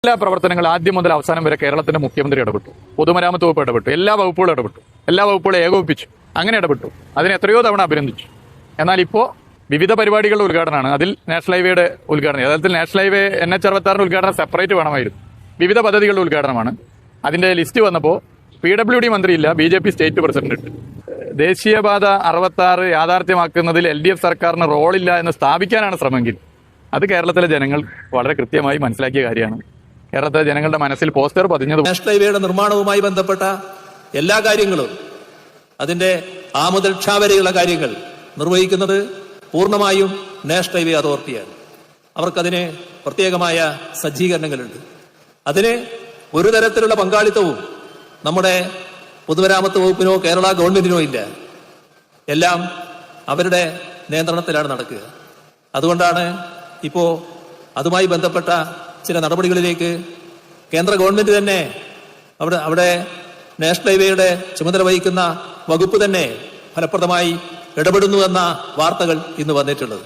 എല്ലാ പ്രവർത്തനങ്ങളും ആദ്യം മുതൽ അവസാനം വരെ കേരളത്തിന്റെ മുഖ്യമന്ത്രി ഇടപെട്ടു. പൊതുമരാമത്ത് വകുപ്പ് ഇടപെട്ടു. എല്ലാ വകുപ്പുകളും ഇടപെട്ടു. എല്ലാ വകുപ്പുകളും ഏകോപിപ്പിച്ചു. അങ്ങനെ ഇടപെട്ടു. അതിന് എത്രയോ തവണ അഭിനന്ദിച്ചു. എന്നാൽ ഇപ്പോൾ വിവിധ പരിപാടികളുടെ ഉദ്ഘാടനമാണ്. അതിൽ നാഷണൽ ഹൈവേയുടെ ഉദ്ഘാടനം, യഥാർത്ഥത്തിൽ നാഷണൽ ഹൈവേ NH-66 ഉദ്ഘാടനം സെപ്പറേറ്റ് വേണമായിരുന്നു. വിവിധ പദ്ധതികളുടെ ഉദ്ഘാടനമാണ്. അതിന്റെ ലിസ്റ്റ് വന്നപ്പോൾ PWD മന്ത്രിയില്ല, BJP സ്റ്റേറ്റ് പ്രസിഡന്റ് ഉണ്ട്. ദേശീയപാത 66 യാഥാർത്ഥ്യമാക്കുന്നതിൽ LDF സർക്കാരിന് റോളില്ല എന്ന് സ്ഥാപിക്കാനാണ് ശ്രമമെങ്കിൽ അത് കേരളത്തിലെ ജനങ്ങൾ വളരെ കൃത്യമായി മനസ്സിലാക്കിയ കാര്യമാണ്. കേരളത്തിലെ ജനങ്ങളുടെ മനസ്സിൽ പോസ്റ്റർ പതിഞ്ഞത്. നാഷണൽ ഹൈവേയുടെ നിർമ്മാണവുമായി ബന്ധപ്പെട്ട എല്ലാ കാര്യങ്ങളും, അതിന്റെ ആ മുതൽ ക്ഷ വരെയുള്ള കാര്യങ്ങൾ നിർവഹിക്കുന്നത് പൂർണ്ണമായും നാഷണൽ ഹൈവേ അതോറിറ്റിയാണ്. അവർക്കതിന് പ്രത്യേകമായ സജ്ജീകരണങ്ങളുണ്ട്. അതിന് ഒരു തരത്തിലുള്ള പങ്കാളിത്തവും നമ്മുടെ പൊതുമരാമത്ത് വകുപ്പിനോ കേരള ഗവൺമെന്റിനോ ഇല്ല. എല്ലാം അവരുടെ നിയന്ത്രണത്തിലാണ് നടക്കുക. അതുകൊണ്ടാണ് ഇപ്പോ അതുമായി ബന്ധപ്പെട്ട ചില നടപടികളിലേക്ക് കേന്ദ്ര ഗവൺമെന്റ് തന്നെ അവിടെ നാഷണൽ ഹൈവേയുടെ ചുമതല വഹിക്കുന്ന വകുപ്പ് തന്നെ ഫലപ്രദമായി ഇടപെടുന്നു എന്ന വാർത്തകൾ ഇന്ന് വന്നിട്ടുള്ളത്.